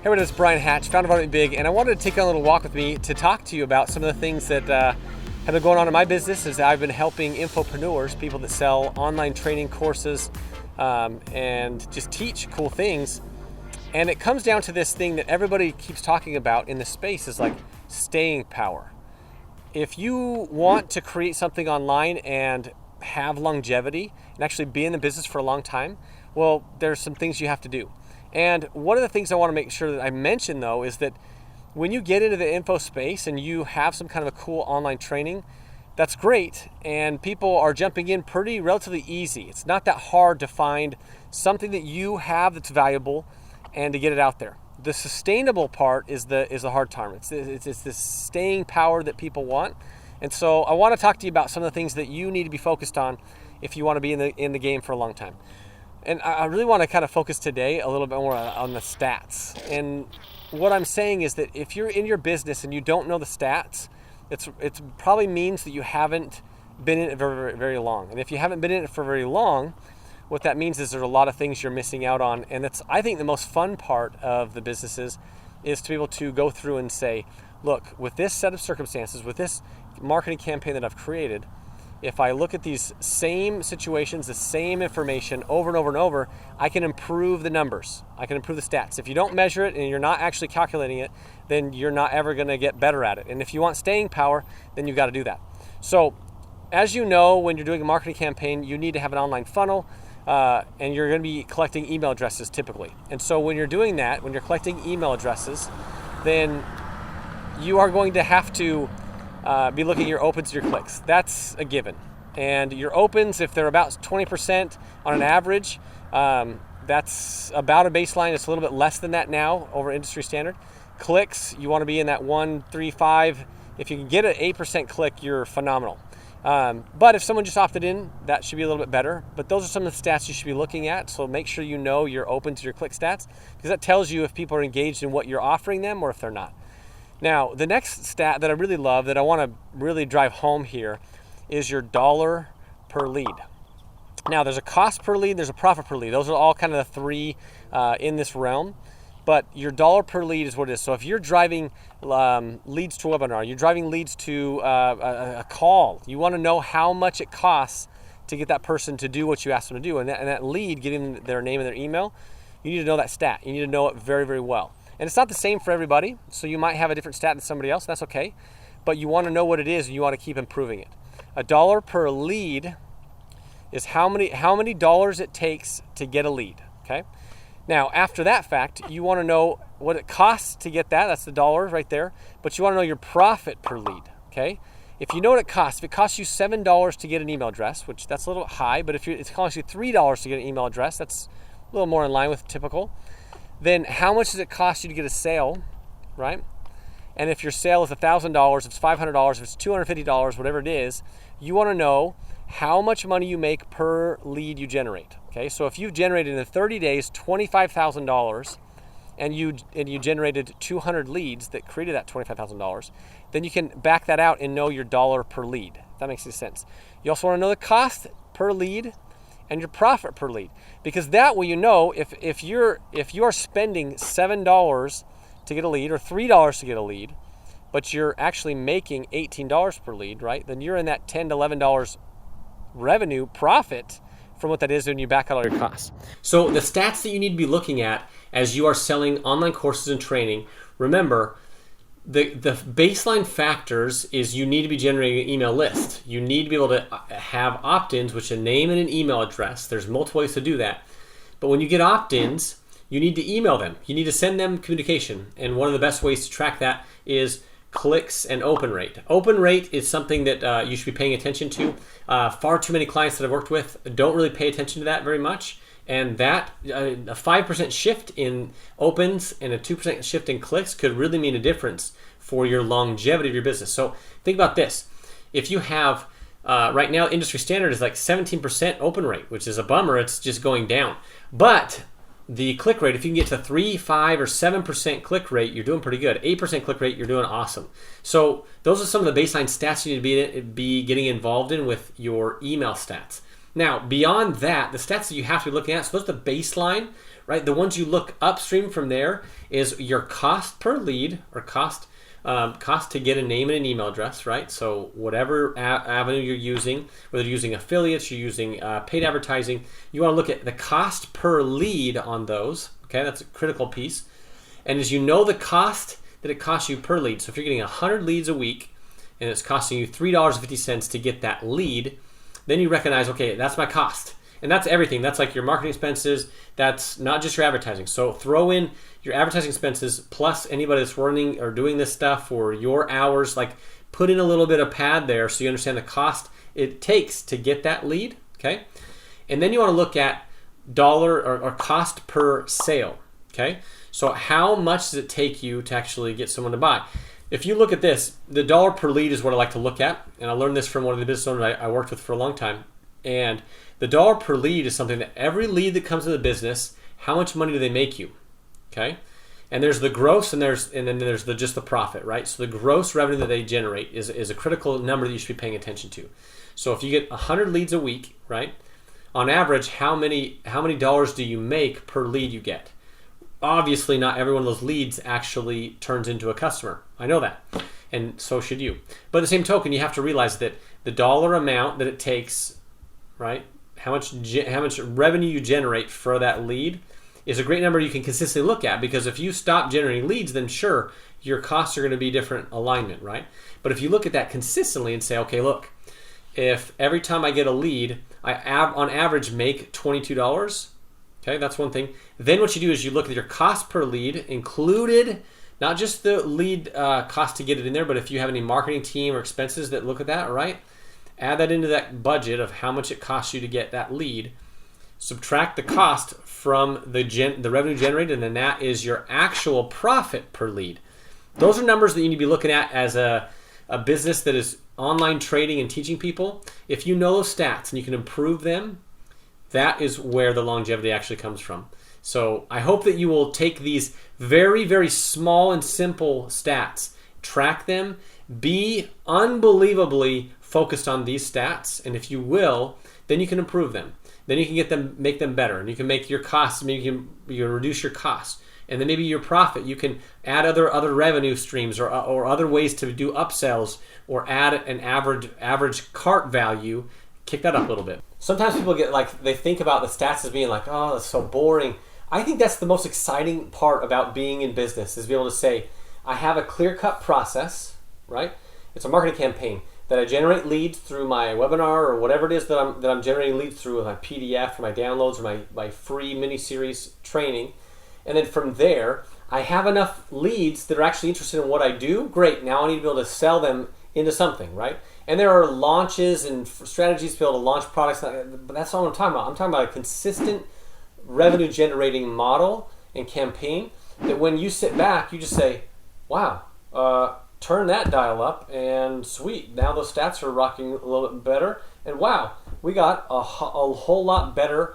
Hey, everyone, it's Brian Hatch, founder of Automate Big, and I wanted to take a little walk with me to talk to you about some of the things that have been going on in my business as I've been helping infopreneurs, people that sell online training courses and just teach cool things. And it comes down to this thing that everybody keeps talking about in this space is like staying power. If you want to create something online and have longevity and actually be in the business for a long time, well, there's some things you have to do. And one of the things I want to make sure that I mention, though, is that when you get into the info space and you have some kind of a cool online training, that's great. And people are jumping in relatively easy. It's not that hard to find something that you have that's valuable and to get it out there. The sustainable part is the hard time. It's this staying power that people want. And so I want to talk to you about some of the things that you need to be focused on if you want to be in the game for a long time. And I really want to kind of focus today a little bit more on the stats. And what I'm saying is that if you're in your business and you don't know the stats, it probably means that you haven't been in it very, very long. And if you haven't been in it for very long, what that means is there's a lot of things you're missing out on. And that's, I think, the most fun part of the businesses is to be able to go through and say, look, with this set of circumstances, with this marketing campaign that I've created, if I look at these same situations, the same information over and over and over, I can improve the numbers. I can improve the stats. If you don't measure it and you're not actually calculating it, then you're not ever going to get better at it. And if you want staying power, then you've got to do that. So as you know, when you're doing a marketing campaign, you need to have an online funnel and you're going to be collecting email addresses typically. And so when you're doing that, when you're collecting email addresses, then you are going to have to be looking at your opens, your clicks. That's a given. And your opens, if they're about 20% on an average, that's about a baseline. It's a little bit less than that now over industry standard. Clicks, you want to be in that 1, 3, 5. If you can get an 8% click, you're phenomenal. But if someone just opted in, that should be a little bit better. But those are some of the stats you should be looking at. So make sure you know your opens, your click stats, because that tells you if people are engaged in what you're offering them or if they're not. Now, the next stat that I really love that I want to really drive home here is your dollar per lead. Now, there's a cost per lead, there's a profit per lead. Those are all kind of the three in this realm. But your dollar per lead is what it is. So if you're driving leads to a webinar, you're driving leads to a call, you want to know how much it costs to get that person to do what you ask them to do. And that lead, getting their name and their email, you need to know that stat. You need to know it very, very well. And it's not the same for everybody, so you might have a different stat than somebody else, that's okay. But you want to know what it is and you want to keep improving it. A dollar per lead is how many dollars it takes to get a lead, okay? Now, after that fact, you want to know what it costs to get that, that's the dollars right there, but you want to know your profit per lead, okay? If you know what it costs, if it costs you $7 to get an email address, which that's a little high, but if it costs you $3 to get an email address, that's a little more in line with typical. Then how much does it cost you to get a sale, right? And if your sale is $1,000, if it's $500, if it's $250, whatever it is, you want to know how much money you make per lead you generate. Okay, so if you've generated in 30 days $25,000 and you generated 200 leads that created that $25,000, then you can back that out and know your dollar per lead. If that makes any sense. You also want to know the cost per lead and your profit per lead, because that way you know if you are spending $7 to get a lead or $3 to get a lead, but you're actually making $18 per lead, right? Then you're in that $10 to $11 revenue profit from what that is when you back out all your costs. So the stats that you need to be looking at as you are selling online courses and training, remember, the baseline factors is you need to be generating an email list. You need to be able to have opt-ins, which is a name and an email address. There's multiple ways to do that. But when you get opt-ins, you need to email them. You need to send them communication. And one of the best ways to track that is clicks and open rate. Open rate is something that you should be paying attention to. Far too many clients that I've worked with don't really pay attention to that very much. And that a 5% shift in opens and a 2% shift in clicks could really mean a difference for your longevity of your business. So think about this. If you have, right now industry standard is like 17% open rate, which is a bummer. It's just going down. But the click rate, if you can get to 3, 5, or 7% click rate, you're doing pretty good. 8% click rate, you're doing awesome. So those are some of the baseline stats you need to be getting involved in with your email stats. Now, beyond that, the stats that you have to be looking at, so those are the baseline, right? The ones you look upstream from there is your cost per lead, or cost to get a name and an email address, right? So whatever avenue you're using, whether you're using affiliates, you're using paid advertising, you want to look at the cost per lead on those. Okay, that's a critical piece. And as you know the cost that it costs you per lead, so if you're getting 100 leads a week and it's costing you $3.50 to get that lead, then you recognize, okay, that's my cost. And that's everything. That's like your marketing expenses. That's not just your advertising. So throw in your advertising expenses plus anybody that's running or doing this stuff for your hours. Like put in a little bit of pad there so you understand the cost it takes to get that lead. Okay. And then you want to look at dollar or cost per sale. Okay. So how much does it take you to actually get someone to buy? If you look at this, the dollar per lead is what I like to look at. And I learned this from one of the business owners I worked with for a long time. And the dollar per lead is something that every lead that comes to the business, how much money do they make you? Okay. And there's the gross and then there's just the profit, right? So the gross revenue that they generate is a critical number that you should be paying attention to. So if you get 100 leads a week, right? On average, how many dollars do you make per lead you get? Obviously, not every one of those leads actually turns into a customer. I know that, and so should you. But at the same token, you have to realize that the dollar amount that it takes, right? How much revenue you generate for that lead is a great number you can consistently look at, because if you stop generating leads, then sure, your costs are going to be different alignment, right? But if you look at that consistently and say, okay, look, if every time I get a lead, I on average make $22, okay, that's one thing. Then what you do is you look at your cost per lead included, not just the lead cost to get it in there, but if you have any marketing team or expenses that look at that, right? Add that into that budget of how much it costs you to get that lead. Subtract the cost from the revenue generated, and then that is your actual profit per lead. Those are numbers that you need to be looking at as a business that is online trading and teaching people. If you know those stats and you can improve them, that is where the longevity actually comes from. So I hope that you will take these very, very small and simple stats, track them, be unbelievably focused on these stats, and if you will, then you can improve them. Then you can make them better, and you can make your costs. Maybe you can reduce your costs, and then maybe your profit. You can add other revenue streams or other ways to do upsells, or add an average cart value. Kick that up a little bit. Sometimes people they think about the stats as being like, oh, that's so boring. I think that's the most exciting part about being in business, is be able to say, I have a clear-cut process, right? It's a marketing campaign that I generate leads through my webinar or whatever it is that I'm generating leads through with my PDF or my downloads or my free mini-series training. And then from there, I have enough leads that are actually interested in what I do. Great, now I need to be able to sell them into something, right? And there are launches and strategies to be able to launch products, but that's not what I'm talking about. I'm talking about a consistent revenue generating model and campaign that when you sit back, you just say, wow, turn that dial up, and sweet, now those stats are rocking a little bit better, and wow, we got a whole lot better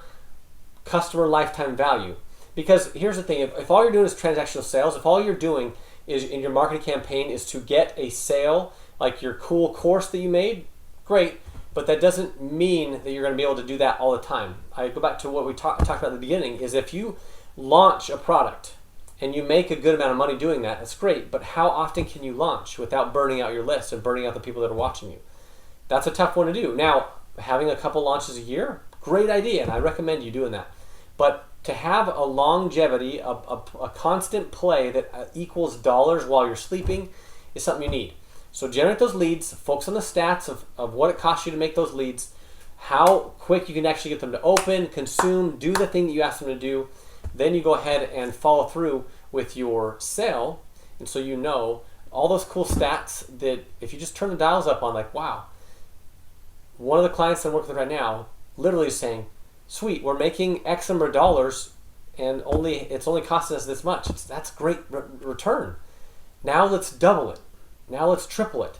customer lifetime value. Because here's the thing, if all you're doing is transactional sales, if all you're doing is in your marketing campaign is to get a sale, like your cool course that you made, great, but that doesn't mean that you're going to be able to do that all the time. I go back to what we talked about at the beginning, is if you launch a product and you make a good amount of money doing that, that's great, but how often can you launch without burning out your list and burning out the people that are watching you? That's a tough one to do. Now, having a couple launches a year, great idea, and I recommend you doing that. But to have a longevity, a constant play that equals dollars while you're sleeping is something you need. So generate those leads, focus on the stats of what it costs you to make those leads, how quick you can actually get them to open, consume, do the thing that you asked them to do. Then you go ahead and follow through with your sale. And so you know all those cool stats that if you just turn the dials up on, like, wow, one of the clients I'm working with right now literally is saying, sweet, we're making X number of dollars and it's only costing us this much. That's great return. Now let's double it. Now let's triple it.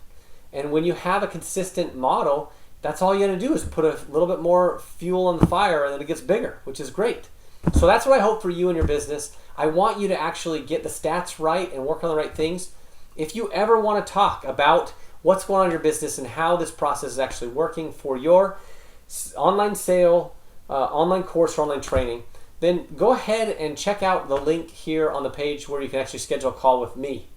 And when you have a consistent model, that's all you got to do is put a little bit more fuel on the fire, and then it gets bigger, which is great. So that's what I hope for you and your business. I want you to actually get the stats right and work on the right things. If you ever want to talk about what's going on in your business and how this process is actually working for your online sale, online course, or online training, then go ahead and check out the link here on the page where you can actually schedule a call with me.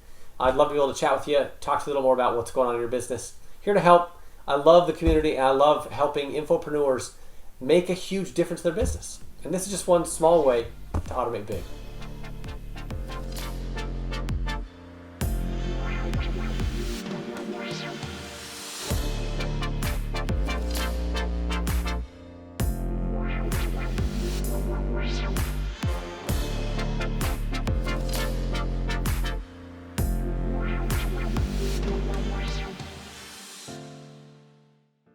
I'd love to be able to chat with you, talk to you a little more about what's going on in your business. Here to help. I love the community, and I love helping infopreneurs make a huge difference in their business. And this is just one small way to automate big.